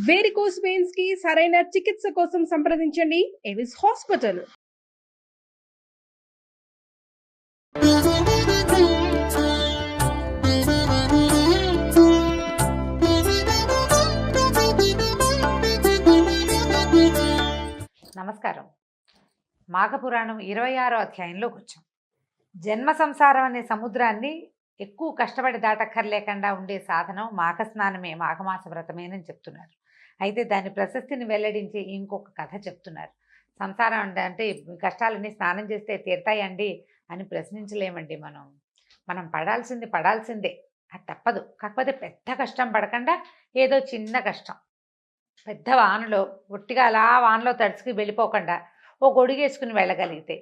Varicose veins కి సరైన చికిత్స కోసం సంప్రదించండి ఎవిస్ హాస్పిటల్. నమస్కారం. మాఘపురాణం 26వ అధ్యాయంలోకి వచ్చాం. జన్మ సంసారం అనే సముద్రాన్ని ఎక్కువ కష్టపడి దాటక్కర్లేకుండా ఉండే సాధనం మాఘస్నానమే, మాఘమాస వ్రతమేనని చెప్తున్నారు. అయితే దాని ప్రశస్తిని వెల్లడించి ఇంకొక కథ చెప్తున్నారు. సంసారం అంటే కష్టాలన్నీ స్నానం చేస్తే తీరుతాయండి అని ప్రశ్నించలేమండి. మనం పడాల్సిందే, అది తప్పదు. కాకపోతే పెద్ద కష్టం పడకుండా ఏదో చిన్న కష్టం, పెద్ద వానలో ఒట్టిగా అలా వానలో తడుచుకు వెళ్ళిపోకుండా ఓ గొడుగు వేసుకుని వెళ్ళగలిగితే,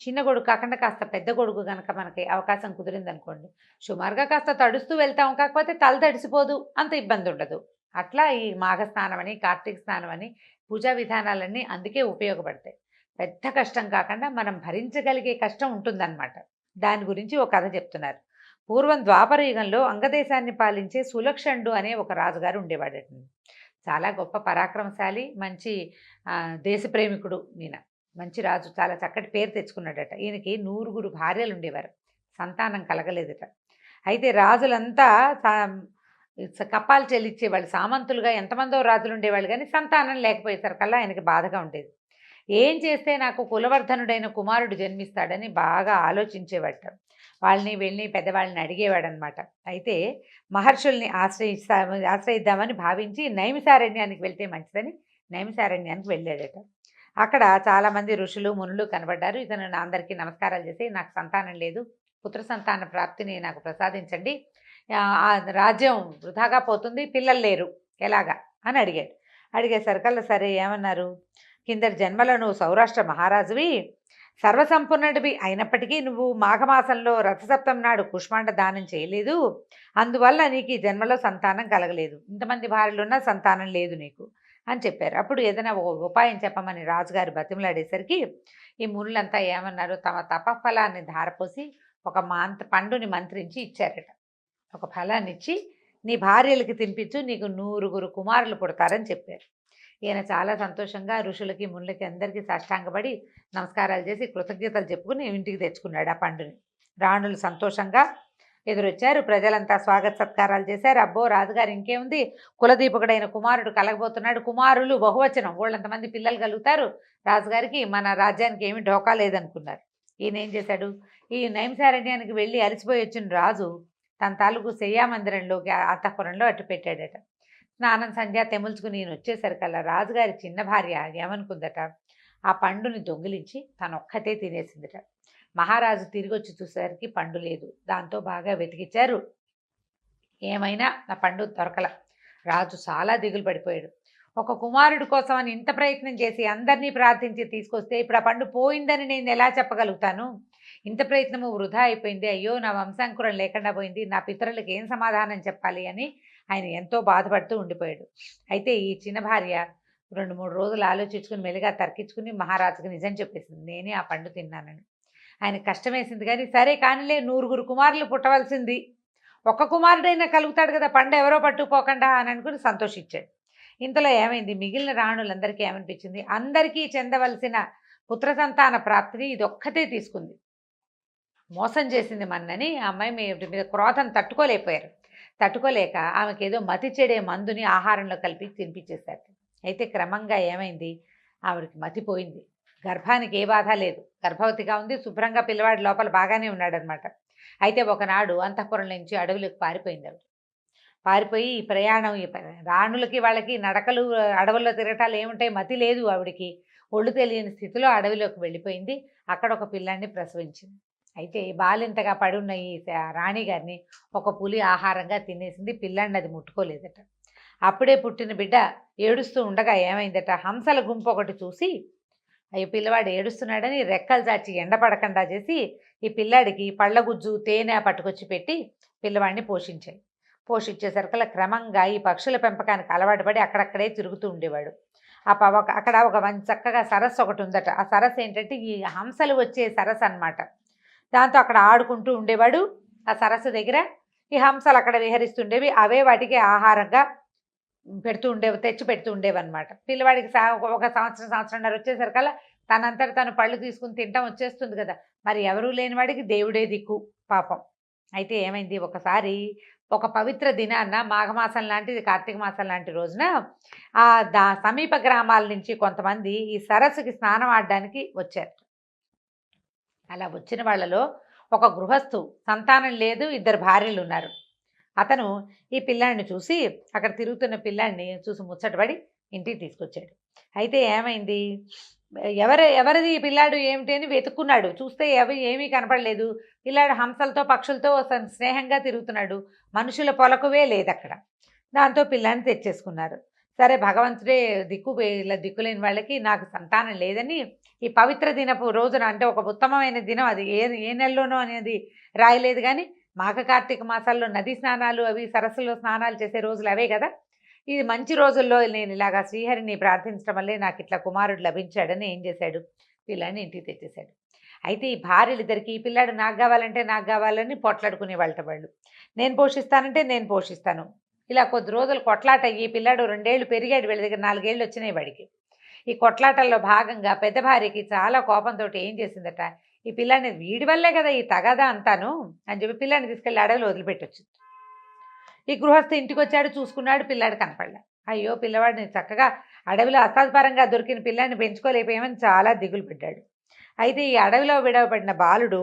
చిన్న గొడుగు కాకుండా కాస్త పెద్ద గొడుగు కనుక మనకి అవకాశం కుదిరిందనుకోండి, సుమారుగా కాస్త తడుస్తూ వెళ్తాం. కాకపోతే తల తడిసిపోదు, అంత ఇబ్బంది ఉండదు. అట్లా ఈ మాఘ స్నానం అని, కార్తీక స్నానం అని పూజా విధానాలన్నీ అందుకే ఉపయోగపడతాయి. పెద్ద కష్టం కాకుండా మనం భరించగలిగే కష్టం ఉంటుందన్నమాట. దాని గురించి ఒక కథ చెప్తున్నారు. పూర్వం ద్వాపర యుగంలో అంగదేశాన్ని పాలించే సులక్షణుడు అనే ఒక రాజుగారు ఉండేవాడట. చాలా గొప్ప పరాక్రమశాలి, మంచి దేశప్రేమికుడు. ఈయన మంచి రాజు, చాలా చక్కటి పేరు తెచ్చుకున్నాడట. ఈయనకి 100 భార్యలు ఉండేవారు, సంతానం కలగలేదట. అయితే రాజులంతా కప్పాలు చెల్లించేవాళ్ళు, సామంతులుగా ఎంతమందో రాజులు ఉండేవాళ్ళు, కానీ సంతానం లేకపోయేసరికల్లా ఆయనకి బాధగా ఉండేది. ఏం చేస్తే నాకు కులవర్ధనుడైన కుమారుడు జన్మిస్తాడని బాగా ఆలోచించేవాట. వెళ్ళి పెద్దవాళ్ళని అడిగేవాడనమాట. అయితే మహర్షుల్ని ఆశ్రయిద్దామని భావించి నైమిసారణ్యానికి వెళ్తే మంచిదని నైమిసారణ్యానికి వెళ్ళాడట. అక్కడ చాలామంది ఋషులు మునులు కనబడ్డారు. ఇతను అందరికీ నమస్కారాలు చేసి, నాకు సంతానం లేదు, పుత్ర సంతాన ప్రాప్తిని నాకు ప్రసాదించండి, ఆ రాజ్యం వృధాగా పోతుంది, పిల్లలు లేరు, ఎలాగా అని అడిగాడు. అడిగేసరికల్లా సరే ఏమన్నారు, కిందటి జన్మలో నువ్వు సౌరాష్ట్ర మహారాజువి, సర్వసంపన్నుడివి అయినప్పటికీ నువ్వు మాఘమాసంలో రథసప్తం నాడు కుష్మాండ దానం చేయలేదు, అందువల్ల నీకు ఈ జన్మలో సంతానం కలగలేదు, ఇంతమంది భార్యలున్నా సంతానం లేదు నీకు అని చెప్పారు. అప్పుడు ఏదైనా ఉపాయం చెప్పమని రాజుగారు బతిమలాడేసరికి ఈ మునులంతా ఏమన్నారు, తమ తపఫలాన్ని ధారపోసి ఒక పండుని మంత్రించి ఇచ్చారట. ఒక ఫలాన్ని ఇచ్చి, నీ భార్యలకి తినిపించు, నీకు 100 కుమారులు పుడతారని చెప్పారు. ఈయన చాలా సంతోషంగా ఋషులకి మునులకి అందరికీ సాష్టాంగపడి నమస్కారాలు చేసి కృతజ్ఞతలు చెప్పుకుని ఇంటికి తెచ్చుకున్నాడు ఆ పండుని. రాణులు సంతోషంగా ఎదురొచ్చారు, ప్రజలంతా స్వాగత సత్కారాలు చేశారు. అబ్బో రాజుగారు ఇంకేముంది, కులదీపకుడైన కుమారుడు కలగబోతున్నాడు, కుమారులు బహువచనం, వాళ్ళంతమంది పిల్లలు కలుగుతారు, రాజుగారికి మన రాజ్యానికి ఏమీ ఢోకా లేదనుకున్నారు. ఈయన ఏం చేశాడు, ఈ నైమిసారణ్యానికి వెళ్ళి అలసిపోయి వచ్చిన రాజు తన తాలూకు శయ్యామందిరంలోకి, అంతఃపురంలో అట్టు పెట్టాడట. స్నానం సంధ్య తెముల్చుకుని ఈయన వచ్చేసరికల్లా రాజుగారి చిన్న భార్య ఏమనుకుందట, ఆ పండుని దొంగిలించి తనొక్కతే తినేసిందట. మహారాజు తిరిగి వచ్చి చూసేసరికి పండు లేదు. దాంతో బాగా వెతికిచ్చారు, ఏమైనా నా పండు దొరకల. రాజు చాలా దిగులు పడిపోయాడు. ఒక కుమారుడు కోసం అని ఇంత ప్రయత్నం చేసి అందరినీ ప్రార్థించి తీసుకొస్తే ఇప్పుడు ఆ పండు పోయిందని నేను ఎలా చెప్పగలుగుతాను, ఇంత ప్రయత్నము వృధా అయిపోయింది, అయ్యో నా వంశాంకురం లేకుండా పోయింది, నా పితరులకు ఏం సమాధానం చెప్పాలి అని ఆయన ఎంతో బాధపడుతూ ఉండిపోయాడు. అయితే ఈ చిన్న భార్య 2-3 రోజులు ఆలోచించుకుని మెల్లిగా తర్కించుకుని మహారాజుకి నిజం చెప్పేసింది, నేనే ఆ పండు తిన్నానని. ఆయన కష్టమేసింది, కానీ సరే కానిలే, 100 కుమారులు పుట్టవలసింది, ఒక్క కుమారుడైనా కలుగుతాడు కదా, పండు ఎవరో పట్టుకుపోకుండా అని అనుకుని సంతోషించాడు. ఇంతలో ఏమైంది, మిగిలిన రాణులందరికీ ఏమనిపించింది, అందరికీ చెందవలసిన పుత్ర సంతాన ప్రాప్తిని ఇది ఒక్కతే తీసుకుంది, మోసం చేసింది మన్నని ఆ అమ్మాయి మీద క్రోధం తట్టుకోలేక ఆమెకి ఏదో మతి చెడే మందుని ఆహారంలో కలిపి తినిపించేశారు. అయితే క్రమంగా ఏమైంది, ఆవిడకి మతిపోయింది, గర్భానికి ఏ బాధ లేదు, గర్భవతిగా ఉంది, శుభ్రంగా పిల్లవాడి లోపల బాగానే ఉన్నాడనమాట. అయితే ఒకనాడు అంతఃపురం నుంచి అడవులకు పారిపోయింది ఆవిడ. పారిపోయి ఈ ప్రయాణం, రాణులకి వాళ్ళకి నడకలు, అడవుల్లో తిరగటాలు ఏముంటాయి, మతి లేదు ఆవిడికి, ఒళ్ళు తెలియని స్థితిలో అడవిలోకి వెళ్ళిపోయింది. అక్కడ ఒక పిల్లాన్ని ప్రసవించింది. అయితే బాలింతగా పడున్న ఈ రాణిగారిని ఒక పులి ఆహారంగా తినేసింది. పిల్లాడిని అది ముట్టుకోలేదట. అప్పుడే పుట్టిన బిడ్డ ఏడుస్తూ ఉండగా ఏమైందట, హంసల గుంపు ఒకటి చూసి అయ్యో పిల్లవాడు ఏడుస్తున్నాడని రెక్కలు చాచి ఎండపడకుండా చేసి ఈ పిల్లాడికి పళ్ళగుజ్జు తేనె పట్టుకొచ్చి పెట్టి పిల్లవాడిని పోషించేసరికల్లా క్రమంగా ఈ పక్షుల పెంపకానికి అలవాటు పడి అక్కడక్కడే తిరుగుతూ ఉండేవాడు. అక్కడ ఒక మంచి చక్కగా సరస్సు ఒకటి ఉందట. ఆ సరస్సు ఏంటంటే ఈ హంసలు వచ్చే సరస్సు అన్నమాట. దాంతో అక్కడ ఆడుకుంటూ ఉండేవాడు. ఆ సరస్సు దగ్గర ఈ హంసలు అక్కడ విహరిస్తుండేవి. అవే వాటికి ఆహారంగా తెచ్చి పెడుతూ ఉండేవన్నమాట. పిల్లవాడికి ఒక సంవత్సరం, సంవత్సరంన్నర వచ్చేసరికల్లా తనంతట తను పళ్ళు తీసుకొని తినటం వచ్చేస్తుంది కదా! మరి ఎవరూ లేని వాడికి దేవుడే దిక్కు పాపం. అయితే ఏమైంది, ఒకసారి ఒక పవిత్ర దినాన మాఘమాసం లాంటిది, కార్తీక మాసం లాంటి రోజున సమీప గ్రామాల నుంచి కొంతమంది ఈ సరస్సుకి స్నానం ఆడడానికి వచ్చారు. అలా వచ్చిన వాళ్ళలో ఒక గృహస్థు, సంతానం లేదు, 2 భార్యలున్నారు. అతను ఈ పిల్లాడిని చూసి, అక్కడ తిరుగుతున్న పిల్లాడిని చూసి ముచ్చటపడి ఇంటికి తీసుకొచ్చాడు. అయితే ఏమైంది, ఎవరిది ఈ పిల్లాడు ఏమిటి అని వెతుక్కున్నాడు. చూస్తే ఏమీ కనపడలేదు. పిల్లాడు హంసలతో, పక్షులతో స్నేహంగా తిరుగుతున్నాడు. మనుషుల పొలకువే లేదక్కడ. దాంతో పిల్లాడిని తెచ్చేసుకున్నారు. సరే, భగవంతుడే దిక్కు, ఇలా దిక్కులేని వాళ్ళకి నాకు సంతానం లేదని ఈ పవిత్ర దినపు రోజున, అంటే ఒక ఉత్తమమైన దినం అది, ఏ నెలలోనో అనేది రాయలేదు, కానీ మాఘ కార్తీక మాసాల్లో నదీ స్నానాలు అవి, సరస్సులో స్నానాలు చేసే రోజులు అవే కదా. ఇది మంచి రోజుల్లో నేను ఇలాగా శ్రీహరిని ప్రార్థించడం వల్లే నాకు ఇట్లా కుమారుడు లభించాడని ఏం చేశాడు, పిల్లాడిని ఇంటికి తెచ్చేశాడు. అయితే ఈ భార్యలిద్దరికి, ఈ పిల్లాడు నాకు కావాలంటే నాకు కావాలని పొట్లాడుకునే వాళ్ళు. నేను పోషిస్తానంటే నేను పోషిస్తాను. ఇలా కొద్ది రోజులు కొట్లాట అయ్యి పిల్లాడు 2 ఏళ్ళు పెరిగాడు. వీళ్ళ దగ్గర 4 ఏళ్ళు వచ్చినాయి వాడికి. ఈ కొట్లాటల్లో భాగంగా పెద్ద భార్యకి చాలా కోపంతో ఏం చేసిందట, ఈ పిల్లాడిని వీడి వల్లే కదా ఈ తగాదా అంతాను అని చెప్పి పిల్లాడిని తీసుకెళ్ళి అడవిలో వదిలిపెట్టొచ్చింది. ఈ గృహస్థ ఇంటికి వచ్చాడు, చూసుకున్నాడు, పిల్లాడు కనపడలే. అయ్యో, పిల్లవాడిని చక్కగా అడవిలో అసాధారణంగా దొరికిన పిల్లాడిని పెంచుకోలేకపోయామని చాలా దిగులు పడ్డాడు. అయితే ఈ అడవిలో విడవబడిన బాలుడు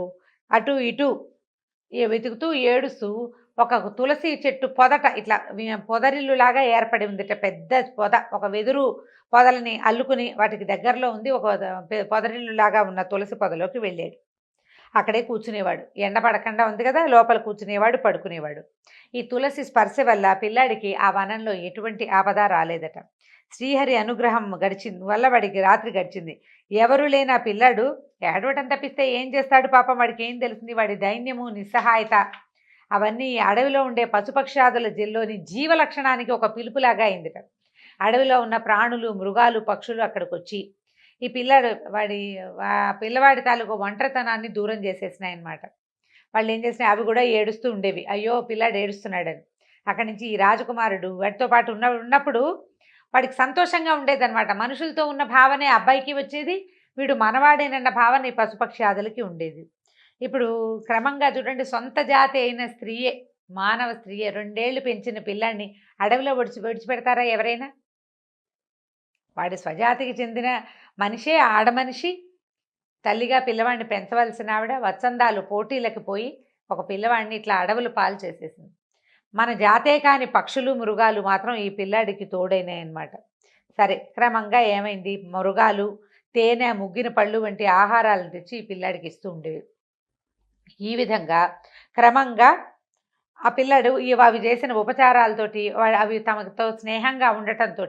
అటు ఇటు వెతుకుతూ ఏడుస్తూ ఒక తులసి చెట్టు పొదట ఇట్లా పొదరిల్లులాగా ఏర్పడి ఉందిట. పెద్ద పొద, ఒక వెదురు పొదలని అల్లుకుని వాటికి దగ్గరలో ఉంది ఒక పొదరిల్లులాగా ఉన్న తులసి పొదలోకి వెళ్ళాడు. అక్కడే కూర్చునేవాడు. ఎండ పడకుండా ఉంది కదా, లోపల కూర్చునేవాడు, పడుకునేవాడు. ఈ తులసి స్పర్శ వల్ల పిల్లాడికి ఆ వనంలో ఎటువంటి ఆపద రాలేదట. శ్రీహరి అనుగ్రహం వల్ల వాడికి రాత్రి గడిచింది. ఎవరు లేని ఆ పిల్లాడు ఏడవటం తప్పిస్తే ఏం చేస్తాడు పాపం, వాడికి ఏం తెలుస్తుంది. వాడి దైన్యము, నిస్సహాయత అవన్నీ అడవిలో ఉండే పశుపక్షాదుల జిల్లోని జీవలక్షణానికి ఒక పిలుపులాగా అయిందిట. అడవిలో ఉన్న ప్రాణులు, మృగాలు, పక్షులు అక్కడికి వచ్చి ఈ పిల్లవాడి తాలూకు ఒంటరితనాన్ని దూరం చేసేసినాయన్నమాట. వాళ్ళు ఏం చేసినా అవి కూడా ఏడుస్తూ ఉండేవి, అయ్యో పిల్లాడు ఏడుస్తున్నాడని. అక్కడి నుంచి ఈ రాజకుమారుడు వాడితో పాటు ఉన్నప్పుడు వాడికి సంతోషంగా ఉండేదన్నమాట. మనుషులతో ఉన్న భావనే అబ్బాయికి వచ్చేది, వీడు మనవాడేనన్న భావన ఈ పశుపక్షాదులకి ఉండేది. ఇప్పుడు క్రమంగా చూడండి, సొంత జాతి అయిన స్త్రీయే, మానవ స్త్రీయే 2 ఏళ్ళు పెంచిన పిల్లాడిని అడవిలో విడిచిపెడతారా ఎవరైనా? వాడి స్వజాతికి చెందిన మనిషే, ఆడమనిషి, తల్లిగా పిల్లవాడిని పెంచవలసిన ఆవిడ వత్సందాలు పోటీలకు పోయి ఒక పిల్లవాడిని ఇట్లా అడవులు పాలు చేసేసింది. మన జాతే కాని పక్షులు, మృగాలు మాత్రం ఈ పిల్లాడికి తోడైనాయి అన్నమాట. సరే, క్రమంగా ఏమైంది, మృగాలు తేనె, ముగ్గిన పళ్ళు వంటి ఆహారాలను తెచ్చి ఈ పిల్లాడికి ఇస్తూ ఉండేవి. ఈ విధంగా క్రమంగా ఆ పిల్లాడు అవి చేసిన ఉపచారాలతోటి, అవి తమతో స్నేహంగా ఉండటంతో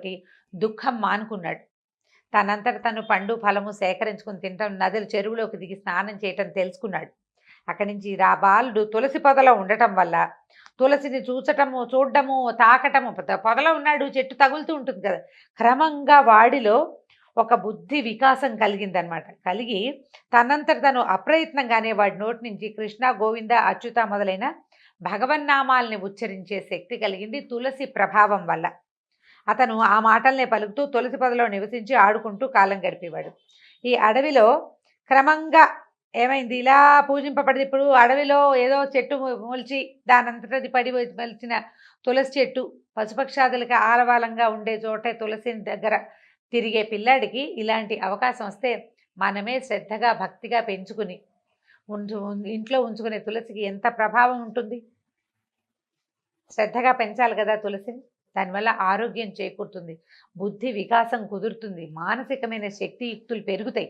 దుఃఖం మానుకున్నాడు. తనంతట తను పండు ఫలము సేకరించుకుని తినటం, నదులు చెరువులోకి దిగి స్నానం చేయటం తెలుసుకున్నాడు. అక్కడి నుంచి బాలుడు తులసి పొదలో ఉండటం వల్ల తులసిని చూడటము, తాకటము, పొదలో ఉన్నాడు, చెట్టు తగులుతూ ఉంటుంది కదా, క్రమంగా వాడిలో ఒక బుద్ధి వికాసం కలిగిందనమాట. కలిగి తనంతట తను అప్రయత్నంగానే వాడి నోటి నుంచి కృష్ణ, గోవింద, అచ్యుత మొదలైన భగవన్నామాల్ని ఉచ్చరించే శక్తి కలిగింది తులసి ప్రభావం వల్ల. అతను ఆ మాటల్నే పలుకుతూ తులసి పొదలో నివసించి ఆడుకుంటూ కాలం గడిపేవాడు. ఈ అడవిలో క్రమంగా ఏమైంది, ఇలా పూజింపబడింది. ఇప్పుడు అడవిలో ఏదో చెట్టు మొలిచి దానంతటది పడి మొలిచిన తులసి చెట్టు, పశుపక్షాదులకి ఆలవాలంగా ఉండే చోటే తులసి దగ్గర తిరిగే పిల్లాడికి ఇలాంటి అవకాశం వస్తే మనమే శ్రద్ధగా, భక్తిగా పెంచుకుని ఇంట్లో ఉంచుకునే తులసికి ఎంత ప్రభావం ఉంటుంది. శ్రద్ధగా పెంచాలి కదా తులసిని. దానివల్ల ఆరోగ్యం చేకూరుతుంది, బుద్ధి వికాసం కుదురుతుంది, మానసికమైన శక్తియుక్తులు పెరుగుతాయి.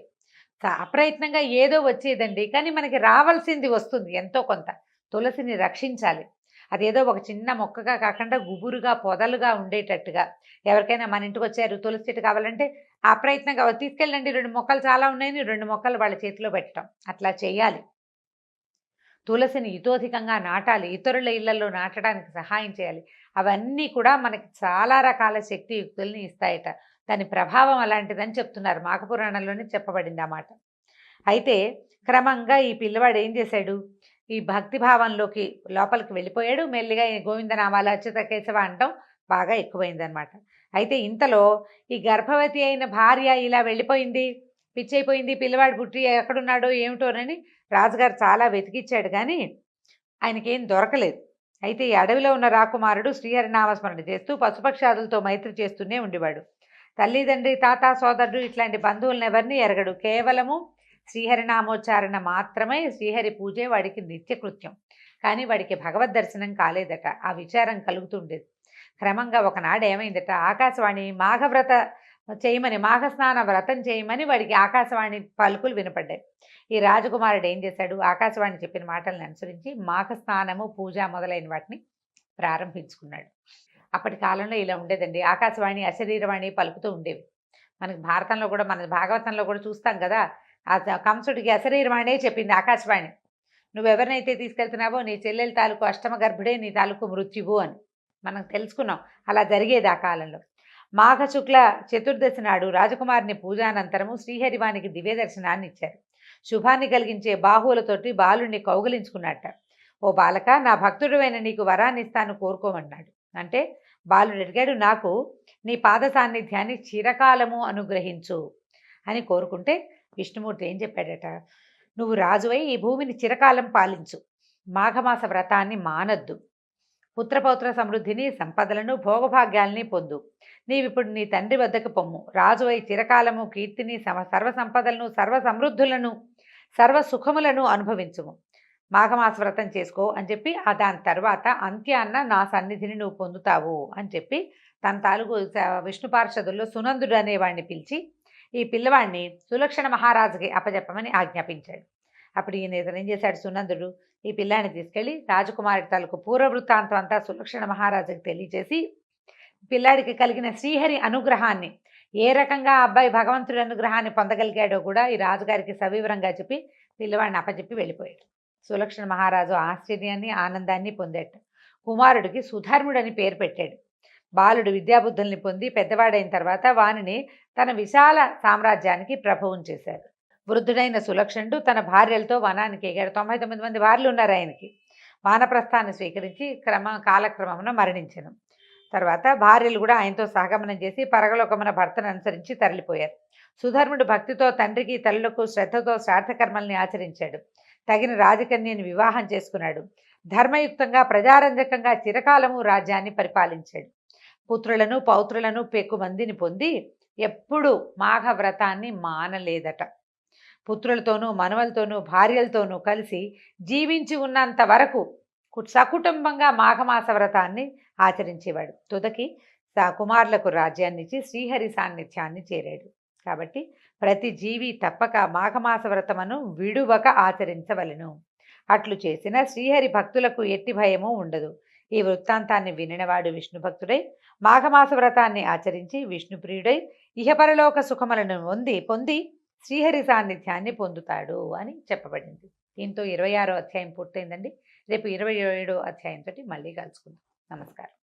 అప్రయత్నంగా ఏదో వచ్చేదండి, కానీ మనకి రావాల్సింది వస్తుంది ఎంతో కొంత. తులసిని రక్షించాలి. అదేదో ఒక చిన్న మొక్కగా కాకుండా గుబురుగా, పొదలుగా ఉండేటట్టుగా. ఎవరికైనా మన ఇంటికి వచ్చారు, తులసి చెట్టు కావాలంటే అప్రయత్నంగా తీసుకెళ్ళండి, 2 మొక్కలు చాలా ఉన్నాయని 2 మొక్కలు వాళ్ళ చేతిలో పెట్టడం, అట్లా చేయాలి. తులసిని ఇతోధికంగా నాటాలి, ఇతరుల ఇళ్లలో నాటడానికి సహాయం చేయాలి. అవన్నీ కూడా మనకి చాలా రకాల శక్తియుక్తుల్ని ఇస్తాయట. దాని ప్రభావం అలాంటిదని చెప్తున్నారు, మాఘపురాణంలోనే చెప్పబడింది ఆ మాట. అయితే క్రమంగా ఈ పిల్లవాడు ఏం చేశాడు, ఈ భక్తిభావంలోకి లోపలికి వెళ్ళిపోయాడు. మెల్లిగా ఈ గోవిందనామాలు, అచ్యుత కేశవ అంటాం బాగా ఎక్కువైందనమాట. అయితే ఇంతలో ఈ గర్భవతి అయిన భార్య ఇలా వెళ్ళిపోయింది, పిచ్చయిపోయింది, పిల్లవాడు పుట్టి ఎక్కడున్నాడో ఏమిటోనని రాజుగారు చాలా వెతికిచ్చాడు కానీ ఆయనకేం దొరకలేదు. అయితే ఈ అడవిలో ఉన్న రాకుమారుడు శ్రీహరి నామస్మరణ చేస్తూ పశుపక్షాదులతో మైత్రి చేస్తూనే ఉండేవాడు. తల్లిదండ్రి, తాత, సోదరుడు ఇట్లాంటి బంధువులను ఎవరిని ఎరగడు. కేవలము శ్రీహరి నామోచ్చారణ మాత్రమే, శ్రీహరి పూజే వాడికి నిత్యకృత్యం. కానీ వాడికి భగవద్ దర్శనం కాలేదట. ఆ విచారం కలుగుతుండేది. క్రమంగా ఒకనాడు ఏమైందట, ఆకాశవాణి మాఘవ్రత చేయమని, మాఘస్నాన వ్రతం చేయమని వాడికి ఆకాశవాణి పలుకులు వినపడ్డాయి. ఈ రాజకుమారుడు ఏం చేశాడు, ఆకాశవాణి చెప్పిన మాటలను అనుసరించి మాఘస్నానము, పూజ మొదలైన వాటిని ప్రారంభించుకున్నాడు. అప్పటి కాలంలో ఇలా ఉండేదండి. ఆకాశవాణి, అశరీరవాణి పలుకుతూ ఉండేవి. మనకి భారతంలో కూడా, మన భాగవతంలో కూడా చూస్తాం కదా, కంసుడికి అశరీరవాణే చెప్పింది ఆకాశవాణి. నువ్వెవరినైతే తీసుకెళ్తున్నావో నీ చెల్లెల తాలూకు అష్టమ గర్భుడే నీ తాలూకు మృత్యువు అని మనం తెలుసుకున్నాం. అలా జరిగేది ఆ కాలంలో. మాఘ శుక్ల చతుర్దశి నాడు రాజకుమారిని పూజానంతరము శ్రీహరివానికి దివ్య దర్శనాన్ని ఇచ్చారు. శుభాన్ని కలిగించే బాహువులతోటి బాలుణ్ణి కౌగిలించుకున్నట్ట. ఓ బాలక, నా భక్తుడువైన నీకు వరాన్ని ఇస్తాను, కోరుకోమన్నాడు. అంటే బాలుడు అడిగాడు, నాకు నీ పాద సాన్నిధ్యాన్ని చిరకాలము అనుగ్రహించు అని కోరుకుంటే విష్ణుమూర్తి ఏం చెప్పాడట, నువ్వు రాజువై ఈ భూమిని చిరకాలం పాలించు, మాఘమాస వ్రతాన్ని మానద్దు, పుత్రపౌత్ర సమృద్ధిని, సంపదలను, భోగభాగ్యాలని పొందు. నీవిప్పుడు నీ తండ్రి వద్దకు పొమ్ము, రాజువై చిరకాలము కీర్తిని, సర్వ సంపదలను, సర్వ సమృద్ధులను, సర్వ సుఖములను అనుభవించుము, మాఘమాస వ్రతం చేసుకో అని చెప్పి దాని తర్వాత అంత్యాన్న నా సన్నిధిని నువ్వు పొందుతావు అని చెప్పి తన తాలూకు విష్ణు పార్షదుల్లో సునందుడు అనేవాడిని పిలిచి ఈ పిల్లవాడిని సులక్షణ మహారాజుకి అప్పచెప్పమని ఆజ్ఞాపించాడు. అప్పుడు ఈయన ఏం చేశాడు, సునందుడు ఈ పిల్లాన్ని తీసుకెళ్ళి రాజకుమారి తాలూకు పూర్వవృత్తాంతం అంతా సులక్షణ మహారాజుకి తెలియచేసి పిల్లాడికి కలిగిన శ్రీహరి అనుగ్రహాన్ని, ఏ రకంగా అబ్బాయి భగవంతుడి అనుగ్రహాన్ని పొందగలిగాడో కూడా ఈ రాజుగారికి సవివరంగా చెప్పి పిల్లవాడిని అప్పచెప్పి వెళ్ళిపోయాడు. సులక్షణ మహారాజు ఆశ్చర్యాన్ని, ఆనందాన్ని పొందాడు. కుమారుడికి సుధర్ముడని పేరు పెట్టాడు. బాలుడు విద్యాబుద్ధుల్ని పొంది పెద్దవాడైన తర్వాత వానిని తన విశాల సామ్రాజ్యానికి ప్రభువుని చేశారు. వృద్ధుడైన సులక్షణుడు తన భార్యలతో వనానికి ఎగాడు. 99 మంది భార్యలు ఉన్నారు ఆయనకి. వానప్రస్థాన్ని స్వీకరించి కాలక్రమమున మరణించను. తర్వాత భార్యలు కూడా ఆయనతో సహగమనం చేసి పరగలోకమున భర్తను అనుసరించి తరలిపోయారు. సుధర్ముడు భక్తితో తండ్రికి, తల్లులకు శ్రద్ధతో శ్రాద్ధకర్మల్ని ఆచరించాడు. తగిన రాజకన్యను వివాహం చేసుకున్నాడు. ధర్మయుక్తంగా, ప్రజారంజకంగా చిరకాలము రాజ్యాన్ని పరిపాలించాడు. పుత్రులను, పౌత్రులను పెక్కుమందిని పొంది ఎప్పుడు మాఘవ్రతాన్ని మానలేదట. పుత్రులతోనూ, మనవలతోనూ, భార్యలతోనూ కలిసి జీవించి ఉన్నంత వరకు సకుటుంబంగా మాఘమాస వ్రతాన్ని ఆచరించేవాడు. తుదకి కుమారులకు రాజ్యాన్ని ఇచ్చి శ్రీహరి సాన్నిధ్యాన్ని చేరాడు. కాబట్టి ప్రతి జీవి తప్పక మాఘమాస వ్రతమును విడువక ఆచరించవలెను. అట్లు చేసిన శ్రీహరి భక్తులకు ఎట్టి భయము ఉండదు. ఈ వృత్తాంతాన్ని వినినవాడు విష్ణు భక్తుడై మాఘమాస వ్రతాన్ని ఆచరించి విష్ణుప్రియుడై ఇహపరలోక సుఖములను పొంది శ్రీహరి సాన్నిధ్యాన్ని పొందుతాడు అని చెప్పబడింది. దీంతో 26వ అధ్యాయం పూర్తయిందండి. రేపు 27వ అధ్యాయంతో మళ్ళీ కలుసుకుందాం. నమస్కారం.